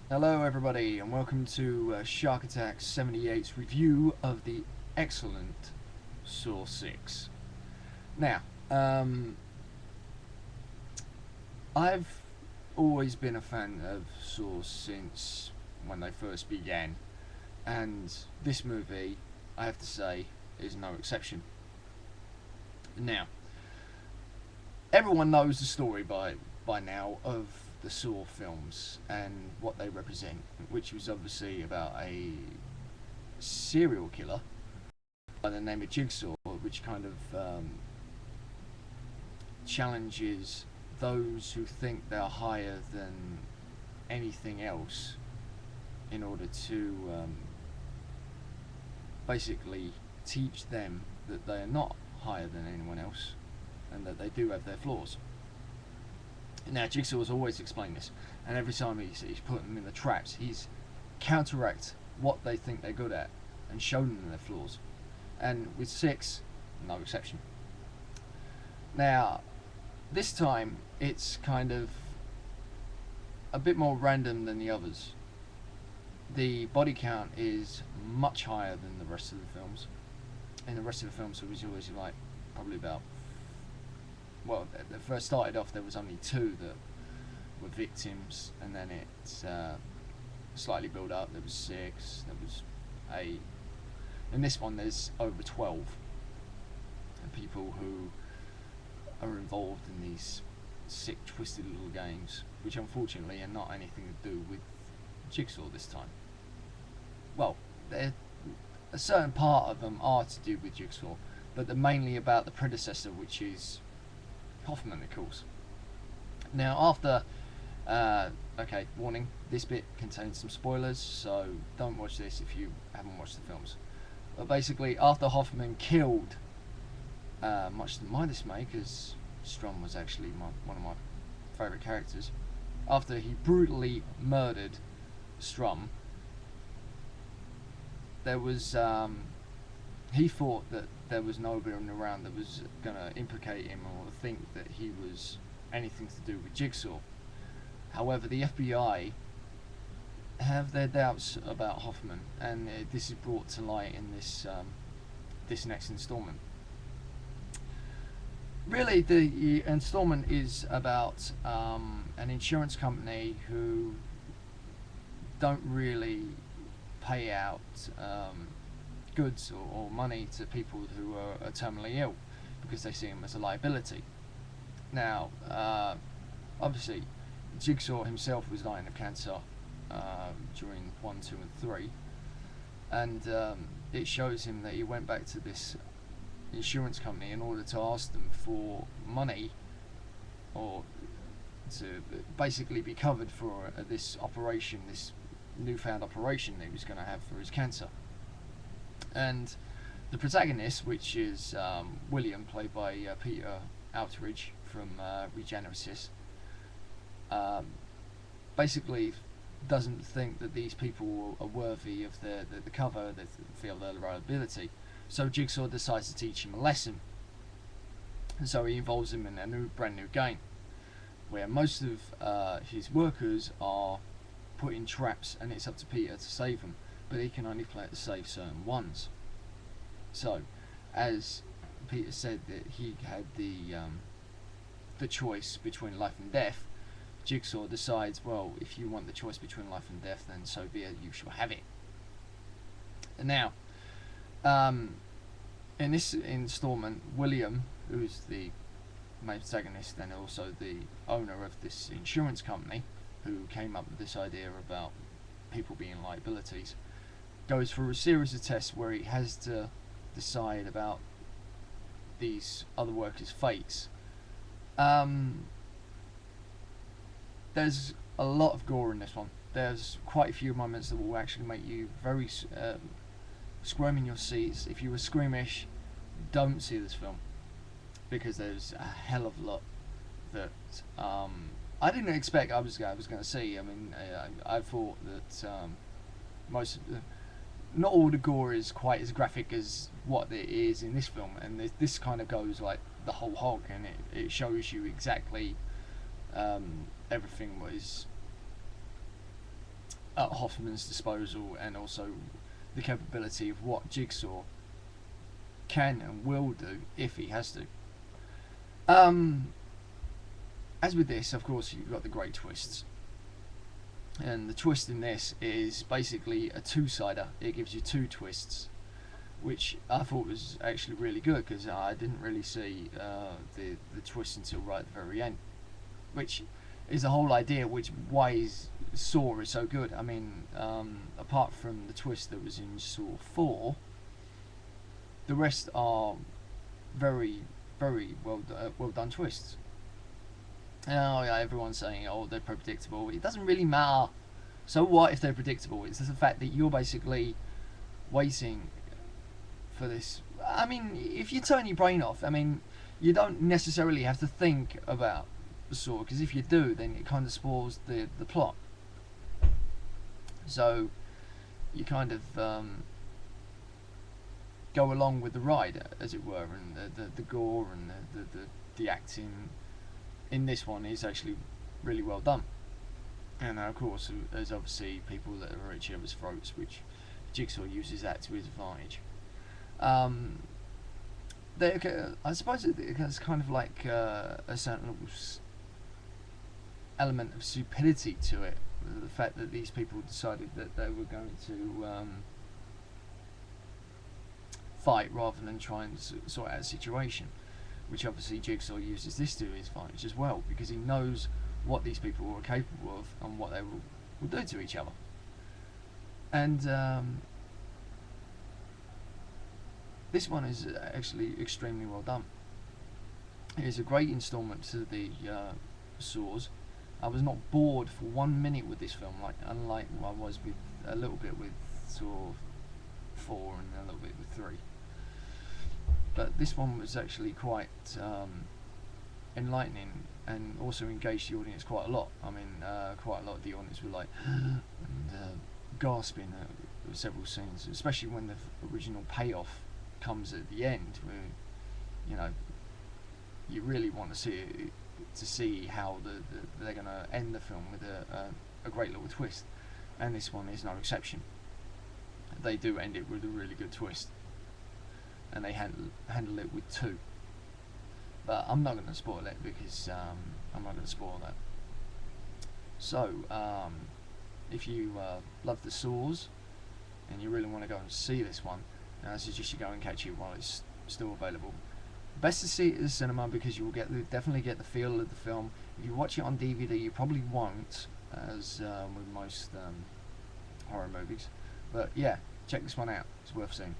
Hello everybody and welcome to sharkattack78's review of the excellent Saw 6. Now, I've always been a fan of Saw since when they first began, and this movie, I have to say, is no exception. Now, everyone knows the story by now of the Saw films and what they represent, which was obviously about a serial killer by the name of Jigsaw, which kind of challenges those who think they're higher than anything else in order to basically teach them that they are not higher than anyone else and that they do have their flaws. Now, Jigsaw has always explained this, and every time he's put them in the traps, he's counteract what they think they're good at and shown them their flaws. And with 6, no exception. Now, this time it's kind of a bit more random than the others. The body count is much higher than the rest of the films. In the rest of the films, it was always like probably about, well, they first started off there was only 2 that were victims, and then it slightly built up. There was 6, there was 8. In this one there's over 12 people who are involved in these sick, twisted little games, which unfortunately are not anything to do with Jigsaw this time. Well, a certain part of them are to do with Jigsaw, but they're mainly about the predecessor, which is Hoffman, of course. Now, after okay, warning, this bit contains some spoilers, so don't watch this if you haven't watched the films. But basically, after Hoffman killed, much to my dismay, because Strum was actually one of my favourite characters, after he brutally murdered Strum, there was he thought that there was nobody around that was going to implicate him or think that he was anything to do with Jigsaw. However, the FBI have their doubts about Hoffman, and this is brought to light in this next installment. Really, the installment is about an insurance company who don't really pay out goods or money to people who are terminally ill because they see them as a liability. Now, obviously, Jigsaw himself was dying of cancer during 1, 2 and 3, and it shows him that he went back to this insurance company in order to ask them for money or to basically be covered for this operation, this newfound operation that he was going to have for his cancer. And the protagonist, which is William, played by Peter Outridge from Regenesis, basically doesn't think that these people are worthy of the cover. They feel their reliability, so Jigsaw decides to teach him a lesson. And so he involves him in a brand new game where most of his workers are put in traps, and it's up to Peter to save them, but he can only play to save certain ones. So, as Peter said that he had the choice between life and death, Jigsaw decides, well, if you want the choice between life and death, then so be it, you shall have it. And now, in this installment, William, who's the main protagonist and also the owner of this insurance company, who came up with this idea about people being liabilities, goes through a series of tests where he has to decide about these other workers' fates. There's a lot of gore in this one. There's quite a few moments that will actually make you very squirm in your seats. If you were squeamish, don't see this film, because there's a hell of a lot that I didn't expect I was going to see. I mean, I thought that not all the gore is quite as graphic as what it is in this film, and this kind of goes like the whole hog, and it shows you exactly everything was at Hoffman's disposal, and also the capability of what Jigsaw can and will do if he has to. As with this, of course, you've got the great twists. And the twist in this is basically a two-sider. It gives you two twists, which I thought was actually really good, because I didn't really see the twist until right at the very end, which is the whole idea, why Saw is so good. I mean, apart from the twist that was in Saw 4, the rest are very, very well done twists. Oh yeah, everyone's saying, oh, they're predictable. It doesn't really matter. So what if they're predictable? It's just the fact that you're basically waiting for this. I mean, if you turn your brain off, I mean, you don't necessarily have to think about Saw, because if you do, then it kind of spoils the plot. So you kind of go along with the ride, as it were, and the gore and the acting in this one is actually really well done. And of course, there's obviously people that are at each other's throats, which Jigsaw uses that to his advantage. I suppose it's kind of like a certain element of stupidity to it, the fact that these people decided that they were going to fight rather than try and sort out a situation, which obviously Jigsaw uses this to his advantage as well, because he knows what these people are capable of and what they will do to each other. And this one is actually extremely well done. It is a great instalment to the Saws. I was not bored for 1 minute with this film, unlike I was with a little bit with Saw 4 and a little bit with 3. But this one was actually quite enlightening, and also engaged the audience quite a lot. I mean, quite a lot of the audience were like and gasping at several scenes, especially when the original payoff comes at the end, where you really want to see how they're going to end the film with a great little twist, and this one is no exception. They do end it with a really good twist, and they handle it with 2. But I'm not going to spoil it, because I'm not going to spoil that. So, if you love the Saws and you really want to go and see this one, I suggest you go and catch it while it's still available. Best to see it at the cinema, because you will definitely get the feel of the film. If you watch it on DVD, you probably won't, as with most horror movies. But yeah, check this one out. It's worth seeing.